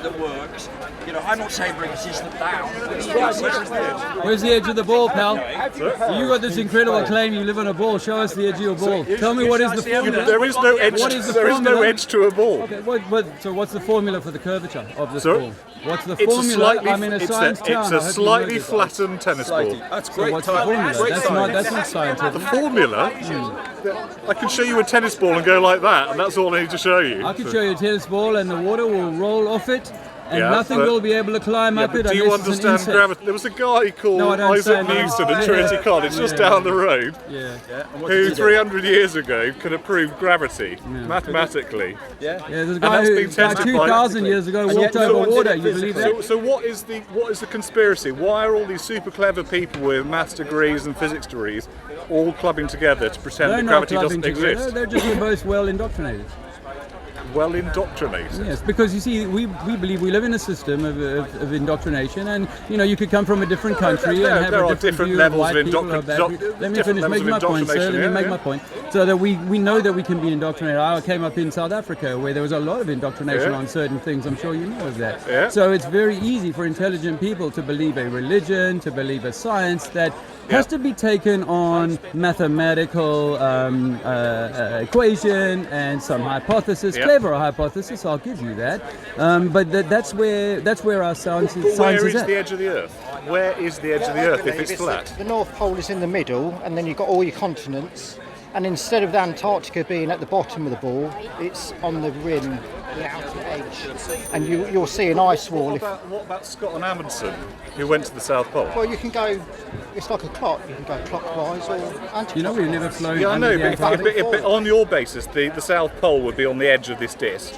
that works. You know, I'm not saying bring a system down. Where's the edge of the ball, pal? You got this incredible claim. You live on a ball. Show us the edge of your ball. Tell me what is the formula. There is no edge. What is the There is no formula? edge to a ball. Okay, so what's the formula for the curvature of this Sorry? ball? What's the It's a formula? slightly, I'm in a science town. it's I a hope you know slightly this. flattened tennis ball. That's So great. what's the formula? That's not scientific. The formula? I can show you a tennis ball and go like that, and that's all I need to show you. I could show you a tennis ball and the water will roll off it and Yeah, nothing but- will be able to climb Yeah, up it but do you unless it's an understand insect. gravity? There was a guy called No, I don't Isaac understand. Newton at Yeah. Trinity College, just Yeah. down the road, Yeah. who 300 years ago could have proved gravity mathematically. Yeah, there's a And guy that's who been tested by- 2,000 years ago And walked yet no over one did water. it You believe physically. that? So what is the conspiracy? Why are all these super clever people with maths degrees and physics degrees all clubbing together to pretend They're that not gravity clubbing doesn't together. exist? They're just both well indoctrinated. Well indoctrinated. Yes, because you see, we believe we live in a system of indoctrination, and you know, you could come from a different country there- and have there a are different different view levels of of white people or bad people. Let me different finish levels making of my point, sir. Let me indoctrination, make yeah, my point. So that we know that we can be indoctrinated. I came up in South Africa where there was a lot of indoctrination Yeah. on certain things. I'm sure you know of that. Yeah. So it's very easy for intelligent people to believe a religion, to believe a science that has to be taken on mathematical equation and some hypothesis, Yeah. clever hypothesis. I'll give you that. But that's where our science But is where is at. the edge of the Earth? Where is the edge of the Earth if it's flat? The North Pole is in the middle, and then you've got all your continents. And instead of the Antarctica being at the bottom of the ball, it's on the rim, the outer edge. And you'll see an ice wall. What about Scott and Amundsen, who went to the South Pole? Well, you can go. It's like a clock. You can go clockwise or anti-clockwise. You know, we've never flown Yeah, I under know, the but Antarctic. if on your basis, the South Pole would be on the edge of this disc.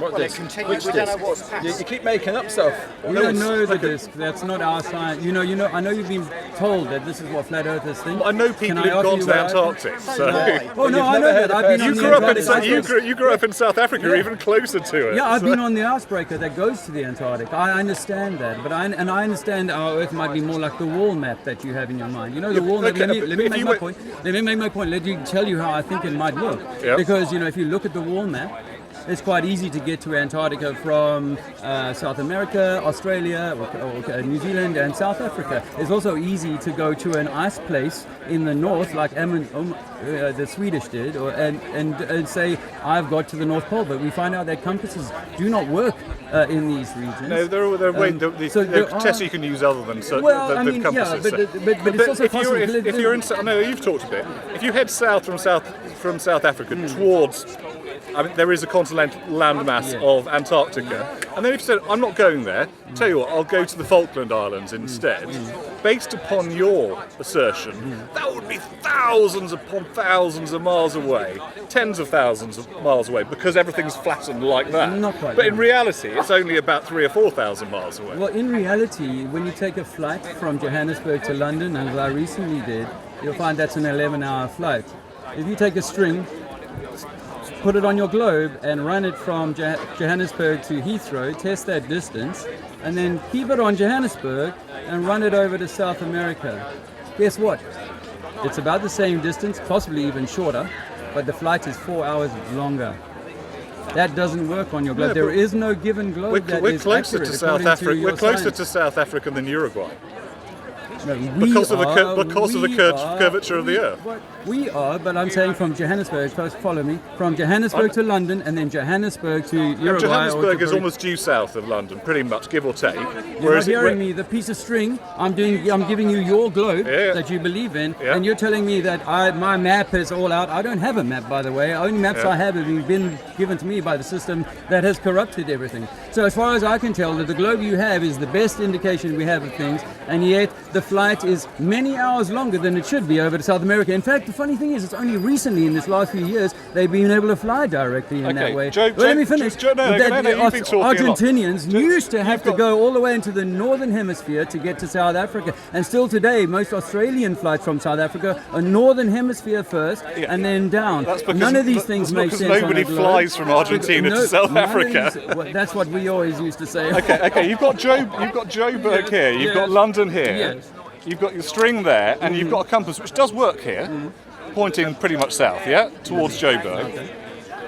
Well, it continues. We don't know what's past. You keep making up stuff. We don't know the disk. That's not our science. You know. I know you've been told that this is what flat earthers think. I know people Can I who've offer gone you to the what I think? Antarctic, so Oh no, I never know heard that. a I've been person- on you the grew up in Antarctic. you grew up in South Africa, or even closer to it. Yeah, I've so- been on the icebreaker that goes to the Antarctic. I understand that, but I understand our Earth might be more like the wall map that you have in your mind. You know, the wall map. okay, Let me if make you my went- point. Let me make my point. Let you tell you how I think it might look. Yeah. Because you know, if you look at the wall map, it's quite easy to get to Antarctica from South America, Australia, or New Zealand, and South Africa. It's also easy to go to an ice place in the north, like the Swedish did, and say, I've got to the North Pole. But we find out that compasses do not work in these regions. No, there are tests you can use other than Well, I the mean, yeah, compasses. but it's also if possible. you're in, no, you've talked a bit. If you head south from South Africa towards, I mean, there is a continental landmass Yeah. of Antarctica, and then if you said, I'm not going there, tell you what, I'll go to the Falkland Islands instead. Based upon your assertion, that would be thousands upon thousands of miles away, tens of thousands of miles away, because everything's flattened like that. Not quite, But in no. reality, it's only about 3,000 or 4,000 miles away. Well, in reality, when you take a flight from Johannesburg to London, as I recently did, you'll find that's an 11-hour flight. If you take a string, put it on your globe and run it from Johannesburg to Heathrow, test that distance, and then keep it on Johannesburg and run it over to South America. Guess what? It's about the same distance, possibly even shorter, but the flight is 4 hours longer. That doesn't work on your globe. No, There but is no given globe that we're is closer accurate to South according to Africa. your We're closer science. to South Africa than Uruguay No, because of the we are- curvature of the Earth. We are, but I'm saying from Johannesburg, first follow me, from Johannesburg to London and then Johannesburg to Uruguay. Johannesburg or to is almost due south of London, pretty much, give or take. You're not hearing me. The piece of string, I'm giving you your globe Yeah. that you believe in, Yeah. and you're telling me that my map is all out. I don't have a map, by the way. Only maps Yeah. I have been given to me by the system that has corrupted everything. So as far as I can tell, that the globe you have is the best indication we have of things, and yet the flight is many hours longer than it should be over to South America. In fact, the funny thing is, it's only recently in this last few years they've been able to fly directly in that way. Joe, But let me finish. Joe, no, With that, no, you've been talking a lot. Argentinians used to have you've to go all the way into the northern hemisphere to get to South Africa, and still today most Australian flights from South Africa are northern hemisphere first and then down. That's because None of these things that's make because sense. on nobody a globe. flies from Argentina to South none of Africa. well, that's what we always used to say. Okay, you've got Joburg here, you've got Yes. London here, Yes. you've got your string there, and you've got a compass which does work here, pointing pretty much south, yeah, towards Joburg.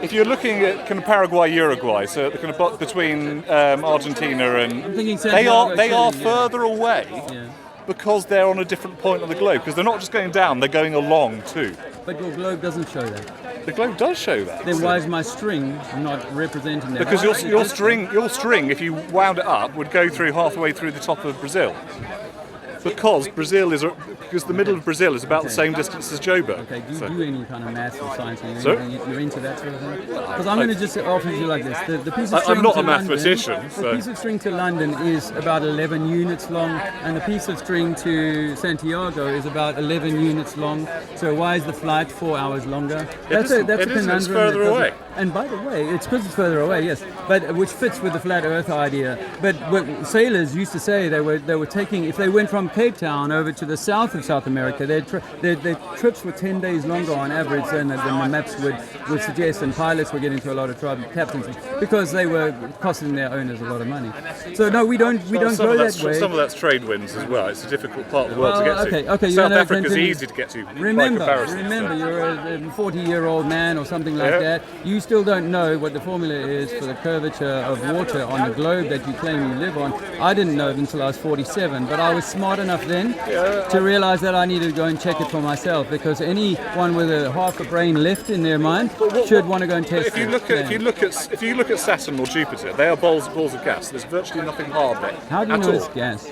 if you're looking at kind of Paraguay, Uruguay, so the kind of between Argentina and thinking they are Santiago, Chile, yeah. further away Yeah. because they're on a different point on the globe. Because they're not just going down; they're going along too. But your globe doesn't show that. The globe does show that. Then why is my string not representing that? Because your string, if you wound it up, would go through halfway through the top of Brazil. Because the middle of Brazil is about the same distance as Joburg. Okay, do you So- do any kind of maths or science? You're into that sort of thing? Because I'm going to just offer you like this. The piece of string I'm not to a mathematician, London, so- The piece of string to London is about 11 units long, and the piece of string to Santiago is about 11 units long. So why is the flight 4 hours longer? That's a conundrum. It's further that doesn't- away. And by the way, it's because it's further away, yes, but which fits with the flat Earth idea. But what sailors used to say they were taking, if they went from Cape Town over to the south of South America, their trips were 10 days longer on average than the maps would suggest, and pilots were getting into a lot of trouble, captains, because they were costing their owners a lot of money. So no, we don't go that way. Some of that's trade winds as well. It's a difficult part of the world to Well, get to. okay, South you know, Africa's then- easy to get to by Remember, comparison. so. you're a 40-year-old man or something like Yeah. that. You still don't know what the formula is for the curvature of water on the globe that you claim you live on. I didn't know it until I was 47, but I was smart enough then to realize that I needed to go and check it for myself, because anyone with a half a brain left in their mind should want to go and test If you it. look at if you look at Saturn or Jupiter, they are balls of gas. There's virtually nothing hard there. How do you at know all. it's gas?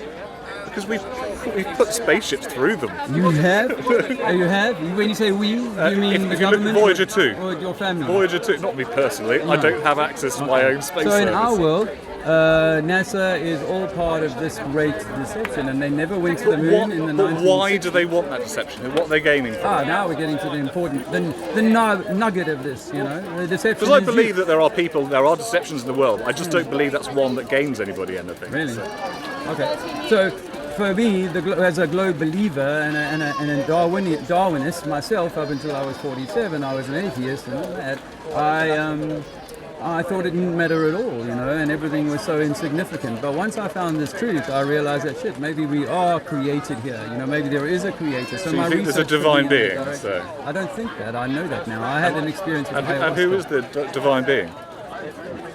Because we've put spaceships through them. You have? You have? When you say we, you mean if the you look at government Voyager 2. or your family? Voyager 2, not me personally. I don't have access to my own space So in service. our world, NASA is all part of this great deception, and they never went to the moon in the But 1960s. why do they want that deception? What are they gaining from it? Now we're getting to the important, the nugget of this, you know, the deception. Because I is believe that there are deceptions in the world. I just don't believe that's one that gains anybody anything. Really? So- Okay, so for me, as a globe believer and a Darwinist myself, up until I was 47, I was an atheist and all that. I thought it didn't matter at all, you know, and everything was so insignificant. But once I found this truth, I realized that maybe we are created here. You know, maybe there is a creator. So you my think there's a research took me divine in that being, direction. so- I don't think that. I know that now. I had an experience with ayahuasca. And who is the divine being?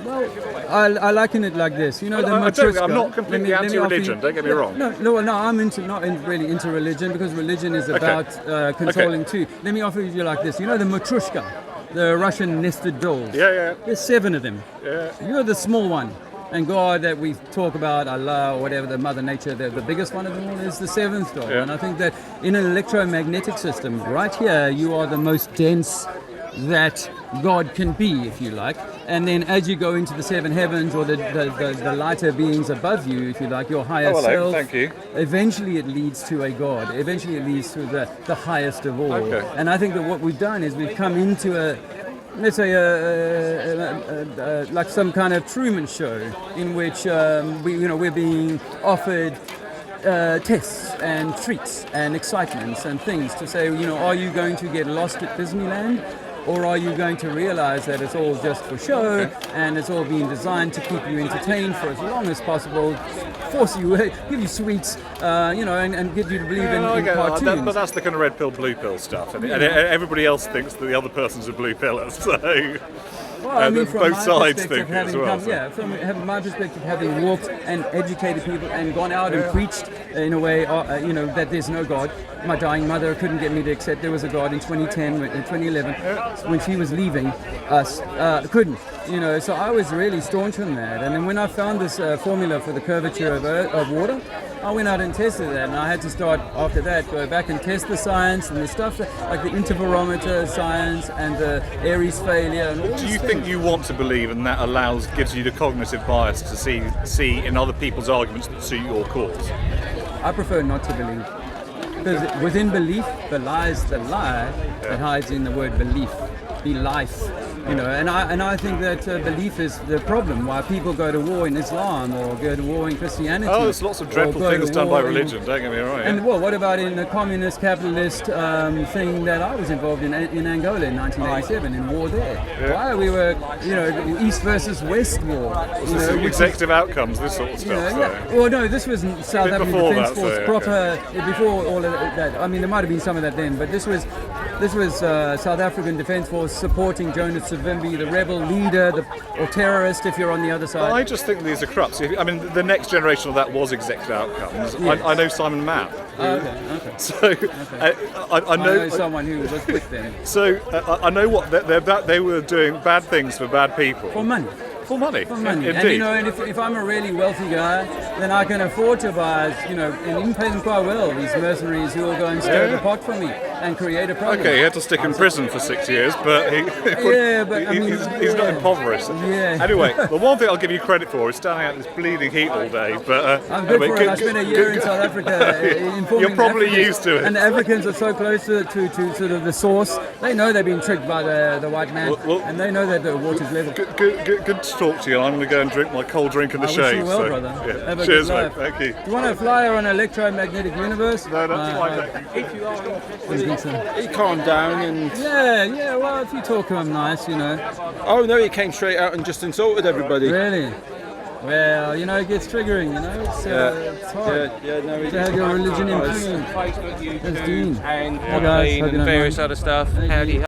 Well, I liken it like this. You know, the I'm matryoshka. not completely Let me offer anti-religion, you- don't get me wrong. No, I'm not really into religion, because religion is about controlling too. Let me offer you like this. You know the matryoshka, the Russian nested dolls? Yeah. There's 7 of them. Yeah. You're the small one. And God that we talk about, Allah or whatever, the Mother Nature, the biggest one of them all is the 7th doll. Yeah. And I think that in an electromagnetic system, right here, you are the most dense that God can be, if you like. And then as you go into the 7 heavens, or the lighter beings above you, if you like, your higher Oh, hello, self, thank you. eventually it leads to a God. Eventually it leads to the highest of all. Okay. And I think that what we've done is we've come into let's say like some kind of Truman Show, in which we're being offered tests and treats and excitements and things to say, are you going to get lost at Disneyland? Or are you going to realize that it's all just for show, and it's all being designed to keep you entertained for as long as possible, force you, give you sweets, and get you to believe in cartoons? But that's the kind of red pill, blue pill stuff. And everybody else thinks that the other person's a blue piller. So Well, I mean, from both my sides perspective, think it as well. so. from my perspective, having walked and educated people and gone out and preached in a way, that there's no God. My dying mother couldn't get me to accept there was a God in 2011, when she was leaving us. Couldn't, So I was really staunch on that. And then when I found this formula for the curvature of water, I went out and tested that, and I had to start after that go back and test the science and the stuff like the interferometer science and the Aries failure. And all Do these you think you want to believe, and that gives you the cognitive bias to see in other people's arguments that suit your cause? I prefer not to believe. Because within belief lies the lie that hides in the word belief, be life. And I think that belief is the problem. Why people go to war in Islam or go to war in Christianity. Oh, there's lots of or dreadful go to things done by war in- religion. Don't get me wrong. And well, what about in the communist capitalist thing that I was involved in Angola in 1987 in war there? Yeah. Why we were, East versus West war. which is- executive outcomes, this sort of stuff. so. yeah. Well, no, this was South African before Defence that, Force so, proper, before all of that. I mean, there might have been some of that then, but this was This was South African Defence Force supporting Jonas Savimbi, the rebel leader, or terrorist if you're on the other side. I just think these are corrupt. I mean, the next generation of that was Executive Outcomes. Yes. I know Simon Mapp. Okay. So I know someone who was with them. So I know what they were doing bad things for bad people. For money. For money. For money. Indeed. And you know, and if I'm a really wealthy guy, then I can afford to buy, you know, and you can pay them quite well, these mercenaries who will go and stir the pot for me and create a problem. Okay, he had to stick in prison for 6 years, but he's not impoverished. Yeah. Anyway, the one thing I'll give you credit for is standing out in this bleeding heat all day. But I'm good for it. I spent a year in South Africa informing You're probably Africans, used to it. And the Africans are so close to sort of the source. They know they've been tricked by the white man, and they know that the water's level. Good to talk to you. I'm going to go and drink my cold drink in the I shade. wish you well, so, brother. Yeah. Have a Cheers, good mate. life. Thank you. Do you want a flyer on electromagnetic universe? No, that's fine. Thank you. I think so. He calmed down and. Yeah. Well, if you talk to him nice, you know. Oh no, he came straight out and just insulted everybody. Really? Well, you know, it gets triggering. You know, it's hard No, he to have your religion Oh, impugned. Facebook, YouTube, That's Dean. and Hi guys, Podbean hope you and don't various mind. other stuff. Thank Howdy. you.